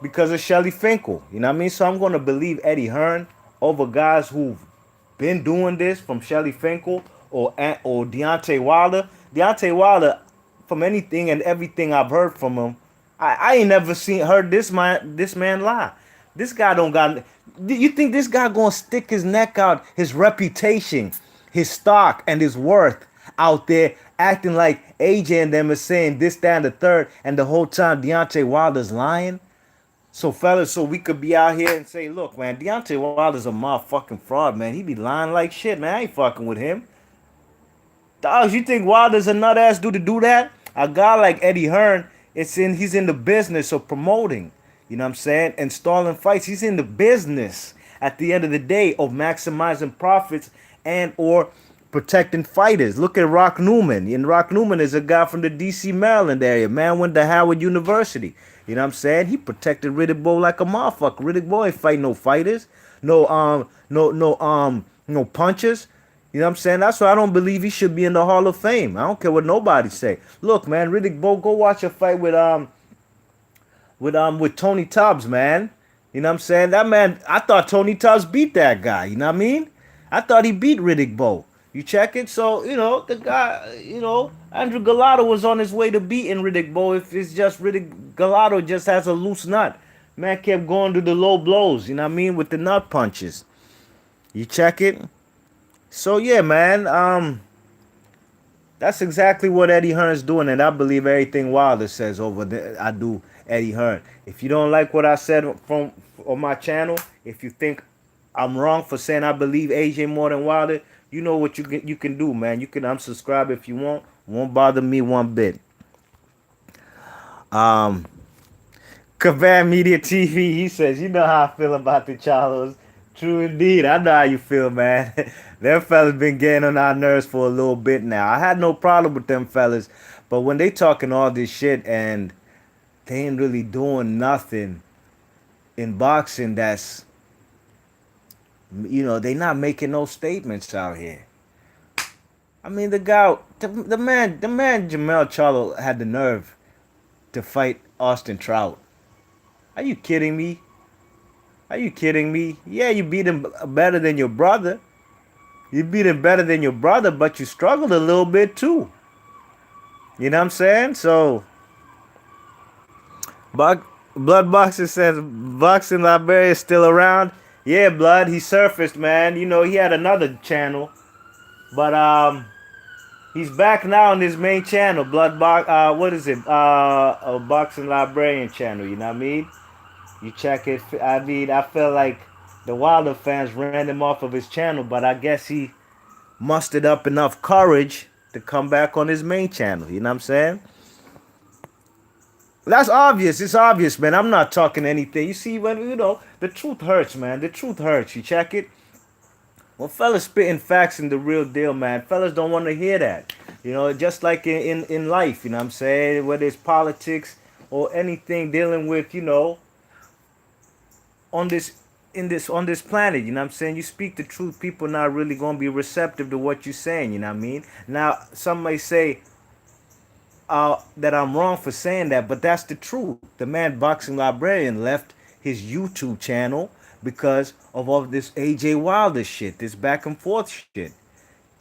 Because of Shelly Finkel. You know what I mean? So I'm going to believe Eddie Hearn over guys who've been doing this, from Shelly Finkel or Deontay Wilder. Deontay Wilder, from anything and everything I've heard from him, I ain't never heard this man lie. This guy don't got. You think this guy gonna stick his neck out, his reputation, his stock, and his worth out there, acting like AJ and them is saying this, that, and the third, and the whole time Deontay Wilder's lying? So fellas, so we could be out here and say, look, man, Deontay Wilder's a motherfucking fraud, man. He be lying like shit, man. I ain't fucking with him. Dogs, you think Wilder's a nut ass dude to do that? A guy like Eddie Hearn, he's in the business of promoting. You know what I'm saying? And stalling fights. He's in the business at the end of the day of maximizing profits and or protecting fighters. Look at Rock Newman. And Rock Newman is a guy from the DC, Maryland area. Man went to Howard University. You know what I'm saying? He protected Riddick Bowe like a motherfucker. Riddick Bowe ain't fight no fighters. No punchers. You know what I'm saying? That's why I don't believe he should be in the Hall of Fame. I don't care what nobody say. Look, man, Riddick Bowe, go watch a fight with Tony Tubbs, man. You know what I'm saying? That man, I thought Tony Tubbs beat that guy. You know what I mean? I thought he beat Riddick Bowe. You check it? So, you know, the guy, you know, Andrew Gallardo was on his way to beating Riddick Bowe. If it's just Gallardo just has a loose nut. Man kept going to the low blows, you know what I mean, with the nut punches. You check it? So, yeah, man, that's exactly what Eddie Hearn's doing, and I believe everything Wilder says over there. I do Eddie Hearn. If you don't like what I said on my channel, if you think I'm wrong for saying I believe AJ more than Wilder, you know what you can do, man. You can unsubscribe if you want. Won't bother me one bit. Kavan Media TV, he says, you know how I feel about the Charlos. True indeed. I know how you feel, man. Them fellas been getting on our nerves for a little bit now. I had no problem with them fellas, but when they talking all this shit and they ain't really doing nothing in boxing that's You know, they not making no statements out here. I mean, the guy, the man Jamel Charlo had the nerve to fight Austin Trout. Are you kidding me? Are you kidding me? Yeah, you beat him better than your brother. You beat him better than your brother, but you struggled a little bit too. You know what I'm saying? So, Buck, Blood Boxer says Boxing Librarian is still around. Yeah, Blood, he surfaced, man. You know, he had another channel, but he's back now on his main channel, Blood Box. What is it? A Boxing Librarian channel. You know what I mean? You check it. I mean, I feel like the Wilder fans ran him off of his channel, but I guess he mustered up enough courage to come back on his main channel. You know what I'm saying? That's obvious. It's obvious, man. I'm not talking anything. You see, when the truth hurts, man. The truth hurts. You check it. When fellas spitting facts in the real deal, man, fellas don't want to hear that. You know, just like in life, you know what I'm saying? Whether it's politics or anything dealing with, on this on this planet, you know what I'm saying? You speak the truth, people not really gonna be receptive to what you're saying, you know what I mean? Now, some may say that I'm wrong for saying that, but that's the truth. The man Boxing Librarian left his YouTube channel because of all this AJ Wilder shit, this back and forth shit.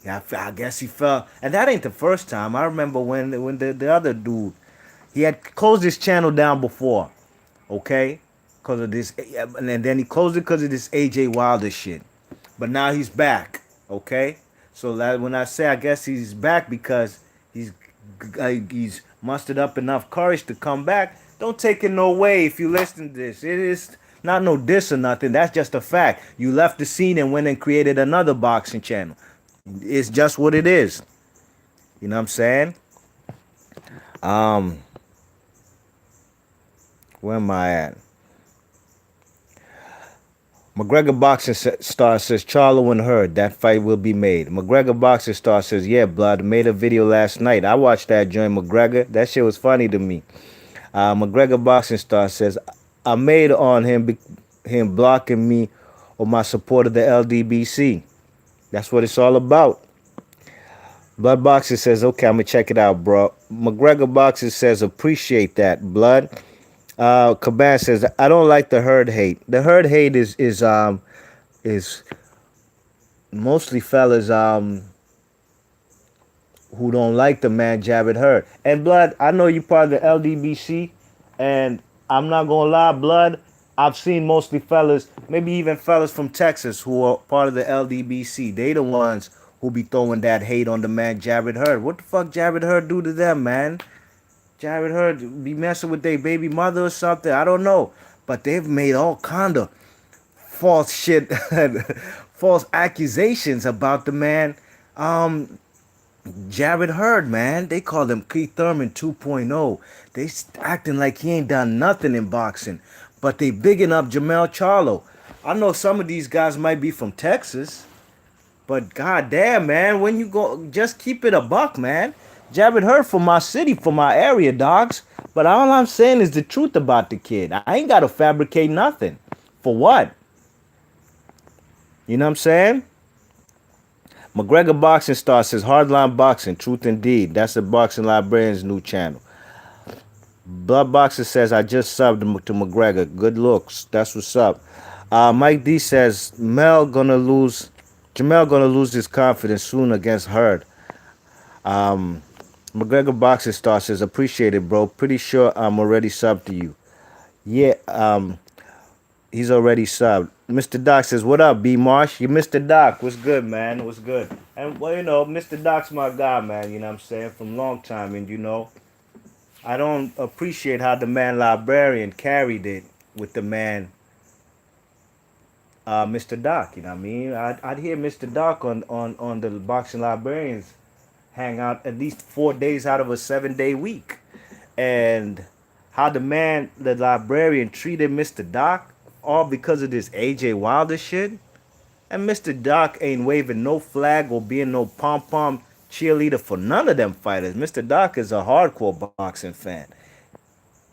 Yeah, I guess he fell, and that ain't the first time. I remember when the other dude, he had closed his channel down before, okay, because of this, and then he closed it because of this AJ Wilder shit. But now he's back, okay. So that when I say I guess he's back because he's he's mustered up enough courage to come back. Don't take it no way if you listen to this. It is not no diss or nothing. That's just a fact. You left the scene and went and created another boxing channel. It's just what it is. You know what I'm saying? Um, where am I at? McGregor Boxing Star says Charlo and Hurd, that fight will be made. McGregor Boxing Star says, yeah, blood, made a video last night. I watched that joint McGregor. That shit was funny to me. McGregor Boxing Star says, I made on him blocking me or my support of the LDBC. That's what it's all about. Blood Boxer says, okay, I'm going to check it out, bro. McGregor Boxer says, appreciate that, blood. Caban says, I don't like the herd hate. The herd hate is mostly fellas who don't like the man Jared Hurd. And blood, I know you part of the LDBC, and I'm not gonna lie, blood. I've seen mostly fellas, maybe even fellas from Texas who are part of the LDBC. They the ones who be throwing that hate on the man Jared Hurd. What the fuck Jared Hurd do to them, man? Jared Hurd be messing with their baby mother or something. I don't know. But they've made all kind of false shit, false accusations about the man. Jared Hurd, man. They call him Keith Thurman 2.0. They acting like he ain't done nothing in boxing. But they bigging up Jamel Charlo. I know some of these guys might be from Texas. But goddamn, man, when you go, just keep it a buck, man. Jared Hurd from my city, from my area, dogs. But all I'm saying is the truth about the kid. I ain't got to fabricate nothing. For what? You know what I'm saying? McGregor Boxing Star says, Hardline Boxing, Truth Indeed. That's the Boxing Librarian's new channel. Blood Boxer says, I just subbed to McGregor. Good looks. That's what's up. Mike D says, Jamel gonna lose his confidence soon against Hurd. McGregor Boxing Star says, appreciate it, bro. Pretty sure I'm already subbed to you. Yeah, he's already subbed. Mr. Doc says, what up, B Marsh? You Mr. Doc. What's good, man? What's good? And, well, Mr. Doc's my guy, man. You know what I'm saying? From long time. And, I don't appreciate how the man Librarian carried it with the man, Mr. Doc. You know what I mean? I'd hear Mr. Doc on the Boxing Librarians hang out at least 4 days out of a 7-day week. And how the Librarian treated Mr. Doc, all because of this AJ Wilder shit. And Mr. Doc ain't waving no flag or being no pom-pom cheerleader for none of them fighters. Mr. Doc is a hardcore boxing fan.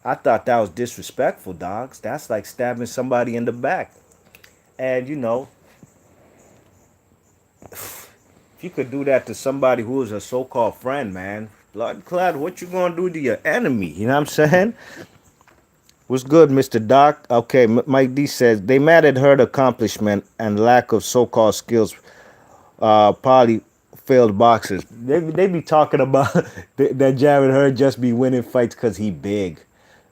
I thought that was disrespectful, dogs. That's like stabbing somebody in the back. And, If you could do that to somebody who is a so-called friend, man, blood clot, what you gonna do to your enemy? You know what I'm saying? What's good, Mr. Doc? Okay, Mike D says they mad at her accomplishment and lack of so-called skills. Probably failed boxers. They be talking about that Jared Hurd just be winning fights because he big.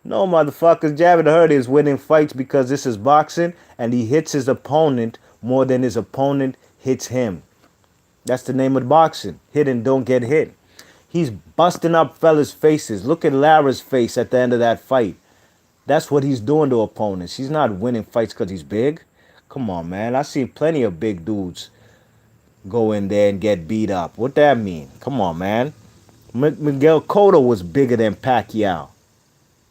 No, motherfuckers, Jared Hurd is winning fights because this is boxing and he hits his opponent more than his opponent hits him. That's the name of boxing. Hit and don't get hit. He's busting up fellas' faces. Look at Lara's face at the end of that fight. That's what he's doing to opponents. He's not winning fights because he's big. Come on, man. I've seen plenty of big dudes go in there and get beat up. What that mean? Come on, man. Miguel Cotto was bigger than Pacquiao.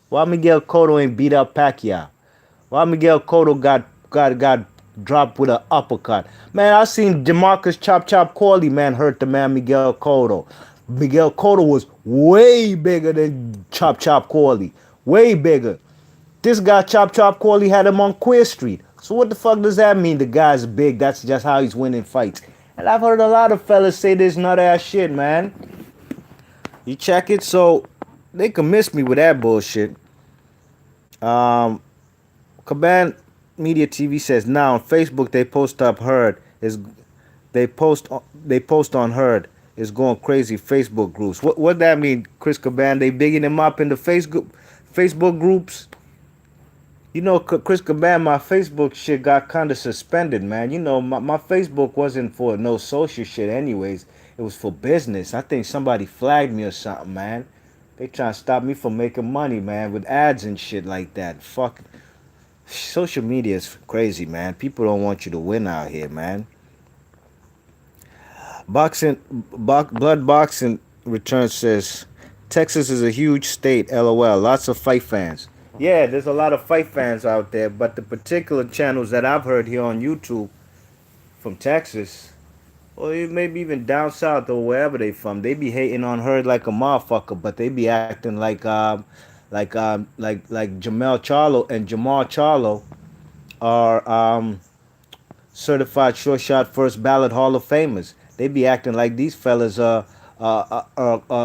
Why Miguel Cotto ain't beat up Pacquiao? Why Miguel Cotto got dropped with an uppercut? Man, I seen Demarcus Chop Chop Corley, man, hurt the man Miguel Cotto. Miguel Cotto was way bigger than Chop Chop Corley. Way bigger. This guy Chop Chop Corley had him on Queer Street. So what the fuck does that mean? The guy's big. That's just how he's winning fights. And I've heard a lot of fellas say this nut ass shit, man. You check it, so they can miss me with that bullshit. Caban Media TV says now on Facebook they post up Hurd is they post on Hurd is going crazy Facebook groups. What that mean, Chris Caban? They bigging him up in the Facebook groups. You know, Chris Caban, my Facebook shit got kind of suspended, man. You know, my Facebook wasn't for no social shit anyways. It was for business. I think somebody flagged me or something, man. They trying to stop me from making money, man, with ads and shit like that. Fuck. Social media is crazy, man. People don't want you to win out here, man. Blood Boxing Return says, Texas is a huge state, LOL. Lots of fight fans. Yeah, there's a lot of fight fans out there, but the particular channels that I've heard here on YouTube from Texas, or maybe even down south or wherever they from, they be hating on her like a motherfucker, but they be acting like Jamal Charlo are certified short shot first ballot Hall of Famers. They be acting like these fellas are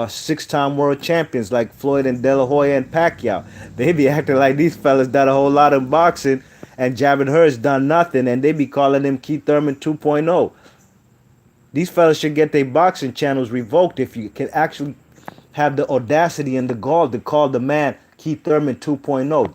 six-time world champions like Floyd and De La Hoya and Pacquiao. They be acting like these fellas done a whole lot of boxing and Javin Hurd's done nothing, and they be calling him Keith Thurman 2.0. These fellas should get their boxing channels revoked if you can actually have the audacity and the gall to call the man Keith Thurman 2.0.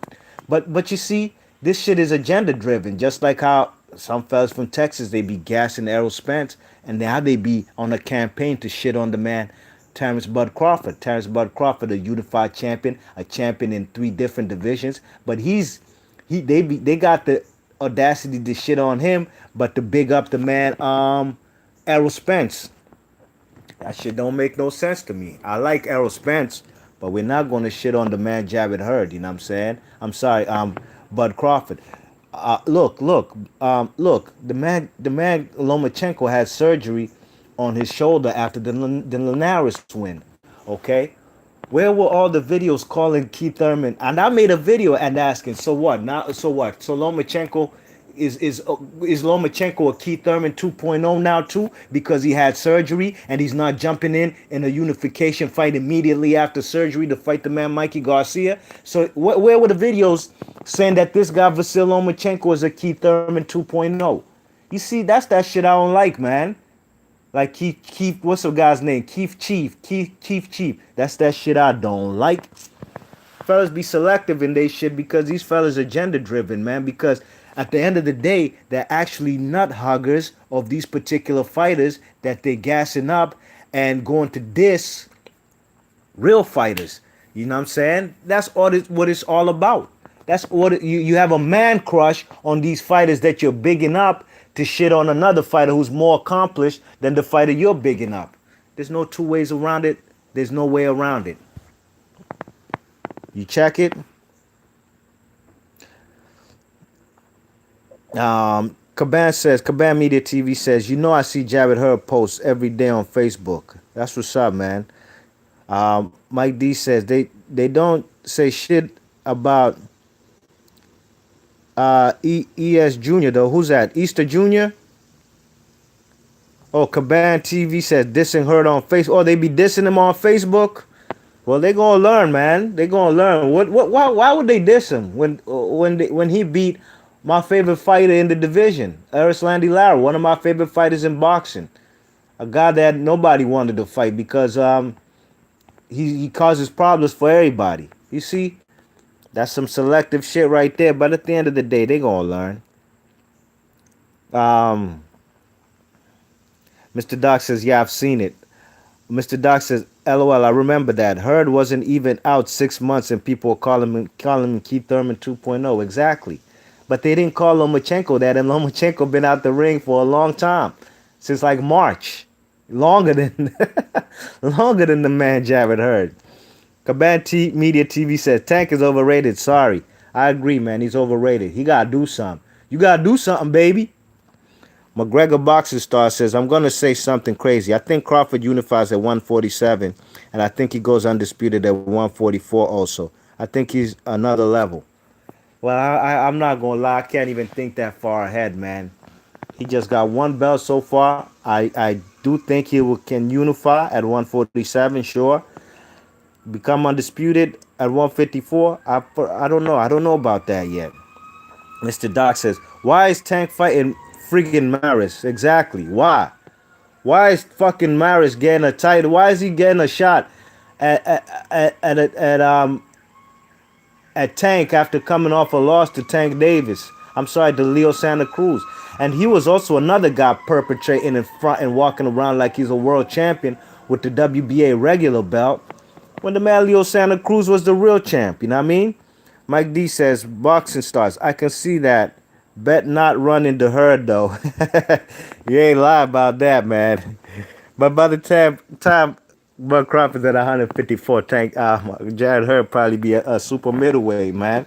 But you see, this shit is agenda driven, just like how some fellas from Texas, they be gassing Errol Spence, and now they be on a campaign to shit on the man Terrence Bud Crawford. Terrence Bud Crawford, a unified champion, a champion in 3 different divisions, but they got the audacity to shit on him, but to big up the man Errol Spence. That shit don't make no sense to me. I like Errol Spence, but we're not going to shit on the man Javed Hurd. You know what I'm saying? I'm sorry, Bud Crawford. Look. The man Lomachenko had surgery on his shoulder after the Linares win. Okay, where were all the videos calling Keith Thurman? And I made a video and asking, so what? Now, so what? So Lomachenko is Lomachenko a Keith Thurman 2.0 now too because he had surgery and he's not jumping in a unification fight immediately after surgery to fight the man Mikey Garcia? So where were the videos saying that this guy Vasil Lomachenko is a Keith Thurman 2.0? You see, that's that shit I don't like, man. Like Keith, what's the guy's name? Keith Chief. That's that shit I don't like. Fellas be selective in they shit because these fellas are gender driven, man. Because at the end of the day, they're actually nut huggers of these particular fighters that they're gassing up and going to diss real fighters. You know what I'm saying? That's what it's all about. That's what you have a man crush on these fighters that you're bigging up to shit on another fighter who's more accomplished than the fighter you're bigging up. There's no 2 ways around it. There's no way around it. You check it. Caban Media TV says, you know I see Javed Hurd posts every day on Facebook. That's what's up, man. Mike D says they don't say shit about ES Jr. though. Who's that? Easter Jr.? Oh, Caban TV says dissing Hurt on Facebook. Oh, they be dissing him on Facebook. Well, they gonna learn, man. They gonna learn. Why would they diss him when he beat my favorite fighter in the division, Erislandy Lara, one of my favorite fighters in boxing, a guy that nobody wanted to fight because he causes problems for everybody. You see, that's some selective shit right there. But at the end of the day, they gonna learn. Um, Mr. Doc says, yeah, I've seen it. Mr. Doc says, LOL, I remember that. Hurd wasn't even out 6 months and people were calling him Keith Thurman 2.0. Exactly. But they didn't call Lomachenko that, and Lomachenko been out the ring for a long time. Since like March. Longer than longer than the man Jared Hurd. Media TV says Tank is overrated. Sorry. I agree, man. He's overrated. He gotta do something. You gotta do something, baby. McGregor Boxing Star says, I'm going to say something crazy. I think Crawford unifies at 147, and I think he goes undisputed at 144 also. I think he's another level. Well, I'm not going to lie. I can't even think that far ahead, man. He just got one belt so far. I do think can unify at 147, sure. Become undisputed at 154. I don't know. I don't know about that yet. Mr. Doc says, why is Tank fighting freaking Maris? Exactly. Why? Why is fucking Maris getting a title? Why is he getting a shot at Tank after coming off a loss to Tank Davis? I'm sorry, to Leo Santa Cruz. And he was also another guy perpetrating in front and walking around like he's a world champion with the WBA regular belt when the man Leo Santa Cruz was the real champ. You know what I mean? Mike D says, boxing stars. I can see that. Bet not running the Herd though. You ain't lie about that, man. But by the time Bud Crawford's at 154, Tank Jared Hurd probably be a super middleweight, man.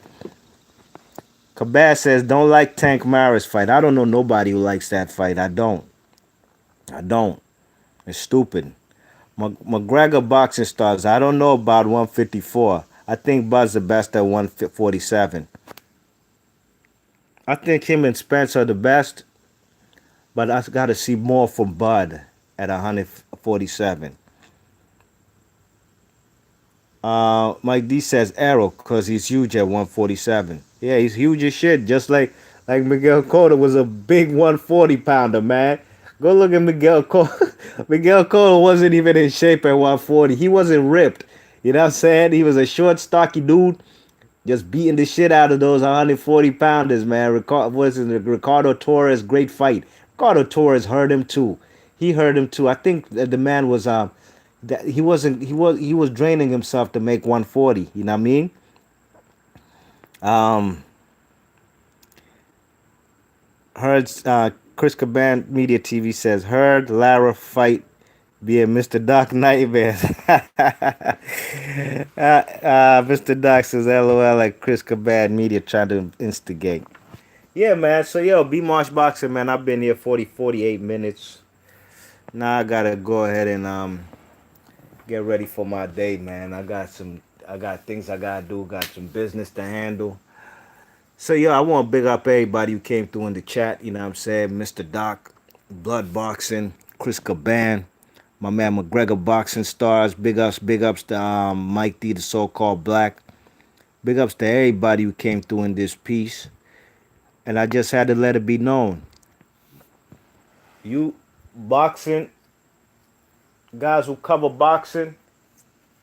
Kabaz says, don't like Tank Maris fight. I don't know nobody who likes that fight. I don't. It's stupid. McGregor Boxing Stars. I don't know about 154. I think Bud's the best at 147. I think him and Spence are the best, but I got to see more from Bud at 147. Mike D says Arrow because he's huge at 147. Yeah, he's huge as shit. Just like Miguel Cotto was a big 140 pounder, man. Go look at Miguel Cotto. Miguel Cotto wasn't even in shape at 140. He wasn't ripped. You know what I'm saying? He was a short, stocky dude, just beating the shit out of those 140 pounders, man. Ricardo Torres, great fight. Ricardo Torres hurt him too. He hurt him too. I think that the man was that he was draining himself to make 140. You know what I mean? Hurd's Chris Caban Media TV says Hurd Lara fight be a Mr. Doc Nightmare. Mr. Doc says LOL like Chris Caban Media trying to instigate. Yeah, man. So, yo, B-Marsh Boxing, man. I've been here 48 minutes. Now I got to go ahead and get ready for my day, man. I got things I got to do. Got some business to handle. So, yo, I want to big up everybody who came through in the chat. You know what I'm saying? Mr. Doc, Blood Boxing, Chris Caban, my man McGregor Boxing Stars. Big ups to Mike D, the so-called Black. Big ups to everybody who came through in this piece. And I just had to let it be known. You boxing, guys who cover boxing,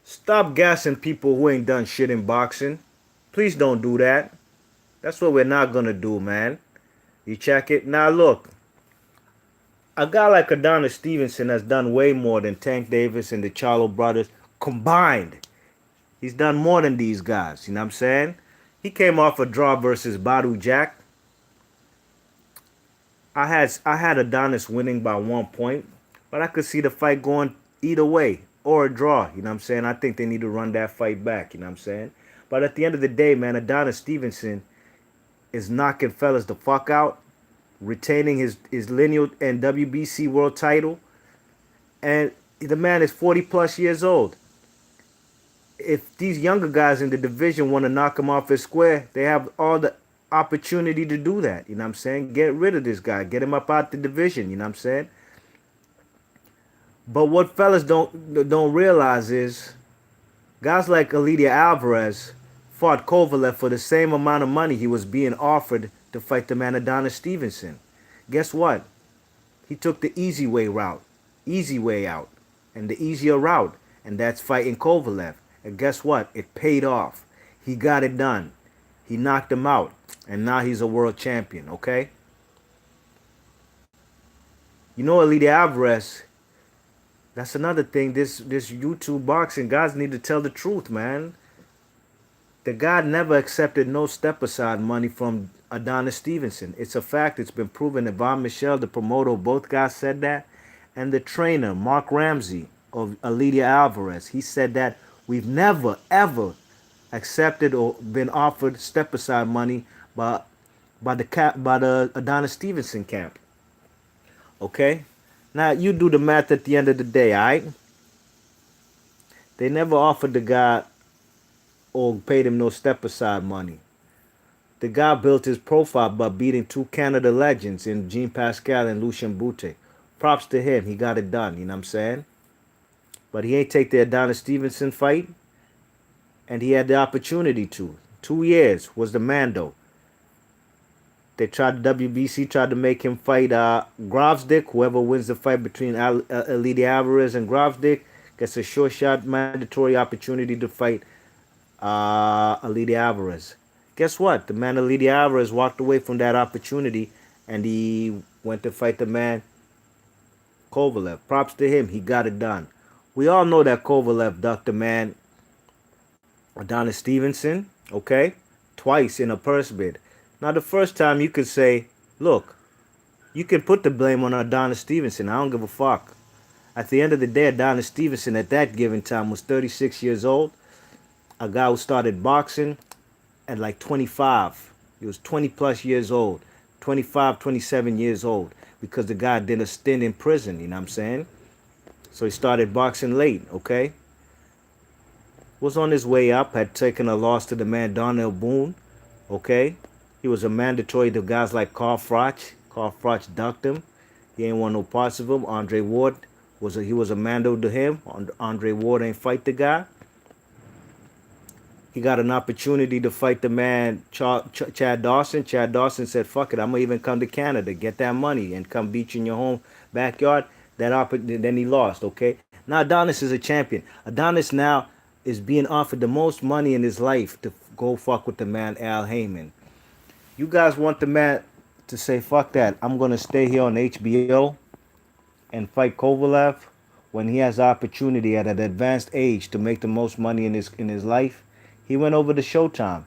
stop gassing people who ain't done shit in boxing. Please don't do that. That's what we're not going to do, man. You check it? Now, look. A guy like Adonis Stevenson has done way more than Tank Davis and the Charlo brothers combined. He's done more than these guys. You know what I'm saying? He came off a draw versus Badu Jack. I had Adonis winning by 1 point, but I could see the fight going either way or a draw. You know what I'm saying? I think they need to run that fight back. You know what I'm saying? But at the end of the day, man, Adonis Stevenson is knocking fellas the fuck out, retaining his lineal and WBC world title, and the man is 40 plus years old. If these younger guys in the division want to knock him off his square, they have all the opportunity to do that. You know what I'm saying? Get rid of this guy. Get him up out the division. You know what I'm saying? But what fellas don't realize is guys like Alidia Alvarez fought Kovalev for the same amount of money he was being offered to fight the man Adonis Stevenson. Guess what? He took the easy way out, and the easier route, and that's fighting Kovalev. And guess what? It paid off. He got it done. He knocked him out, and now he's a world champion. Okay, you know Elite Alvarez. That's another thing. This YouTube boxing guys need to tell the truth, man. The guy never accepted no step aside money from Adonis Stevenson. It's a fact. It's been proven. Yvonne Michelle, the promoter, both guys said that. And the trainer, Mark Ramsey of Alidia Alvarez, he said that we've never, ever accepted or been offered step aside money by by the Adonis Stevenson camp. Okay? Now you do the math at the end of the day, alright? They never offered the guy or paid him no step aside money. The guy built his profile by beating two Canada legends in Jean Pascal and Lucien Boutte. Props to him. He got it done. You know what I'm saying? But he ain't take the Adonis Stevenson fight, and he had the opportunity to. 2 years was the Mando. They tried WBC tried to make him fight Gravsdick. Whoever wins the fight between Elite Alvarez and Gravsdick gets a short shot mandatory opportunity to fight Elite Alvarez. Guess what? The man Elite Alvarez walked away from that opportunity and he went to fight the man Kovalev. Props to him. He got it done. We all know that Kovalev ducked the man Adonis Stevenson, okay? Twice in a purse bid. Now, the first time you could say, look, you can put the blame on Adonis Stevenson. I don't give a fuck. At the end of the day, Adonis Stevenson at that given time was 36 years old. A guy who started boxing at like 25. He was 20 plus years old. 25, 27 years old. Because the guy did a stint in prison, you know what I'm saying? So he started boxing late, okay? Was on his way up, had taken a loss to the man Darnell Boone, okay? He was a mandatory to guys like Carl Froch. Carl Froch ducked him. He ain't want no parts of him. Andre Ward he was a mando to him. Andre Ward ain't fight the guy. He got an opportunity to fight the man Chad Dawson. Chad Dawson said, "Fuck it, I'm gonna even come to Canada, get that money, and come beat you in your home backyard." Then he lost. Okay, now Adonis is a champion. Adonis now is being offered the most money in his life to go fuck with the man Al Heyman. You guys want the man to say, "Fuck that, I'm gonna stay here on HBO and fight Kovalev," when he has the opportunity at an advanced age to make the most money in his life. He went over to Showtime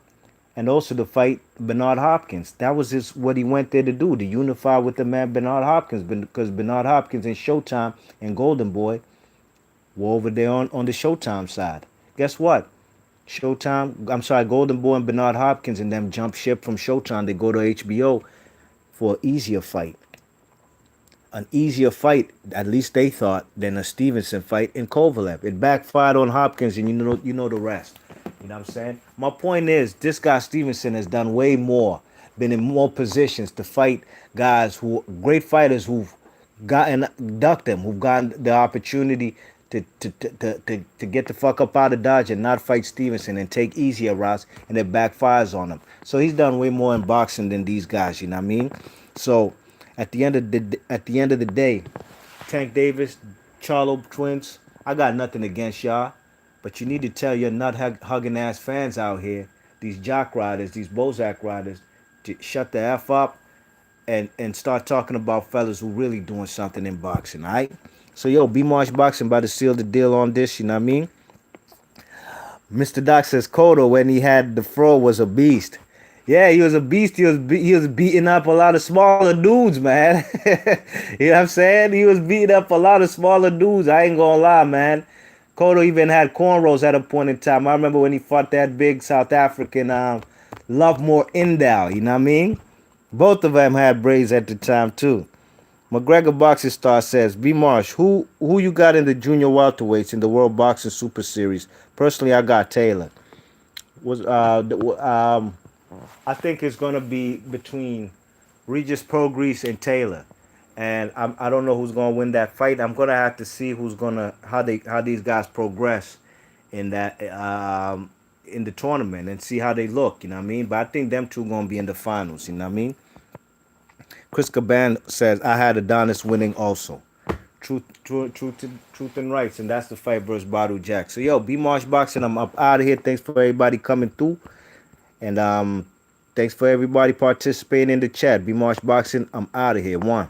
and also to fight Bernard Hopkins. That was what he went there to do, to unify with the man Bernard Hopkins, because Bernard Hopkins and Showtime and Golden Boy were over there on the Showtime side. Guess what? Golden Boy and Bernard Hopkins and them jump ship from Showtime. They go to HBO for an easier fight. An easier fight, at least they thought, than a Stevenson fight in Kovalev. It backfired on Hopkins, and you know the rest. You know what I'm saying? My point is, this guy Stevenson has done way more, been in more positions to fight guys great fighters who've gotten ducked him, who've gotten the opportunity to get the fuck up out of Dodge and not fight Stevenson and take easier routes, and it backfires on him. So he's done way more in boxing than these guys. You know what I mean? So at the end of the day, Tank Davis, Charlo twins, I got nothing against y'all, but you need to tell your nut hugging ass fans out here, these jock riders, these Bozak riders, to shut the f up and start talking about fellas who really doing something in boxing. All right. So yo, B Marsh Boxing about to seal the deal on this. You know what I mean? Mr. Doc says Cotto when he had the fro was a beast. Yeah, he was a beast. He was beating up a lot of smaller dudes, man. You know what I'm saying? He was beating up a lot of smaller dudes. I ain't gonna lie, man. Cotto even had cornrows at a point in time. I remember when he fought that big South African Lovemore Indal. You know what I mean? Both of them had braids at the time too. McGregor Boxing Star says, B Marsh, who you got in the junior welterweights in the World Boxing Super Series? Personally, I got Taylor. Was I think it's gonna be between Regis Prograis and Taylor. and I don't know who's gonna win that fight. I'm gonna have to see who's gonna how these guys progress in that in the tournament and see how they look. You know what I mean? But I think them two gonna be in the finals. You know what I mean? Chris Caban says I had Adonis winning also. Truth and rights, and that's the fight versus Badu Jack. So yo, B Marsh Boxing, I'm up out of here. Thanks for everybody coming through, and thanks for everybody participating in the chat. B Marsh Boxing, I'm out of here. One.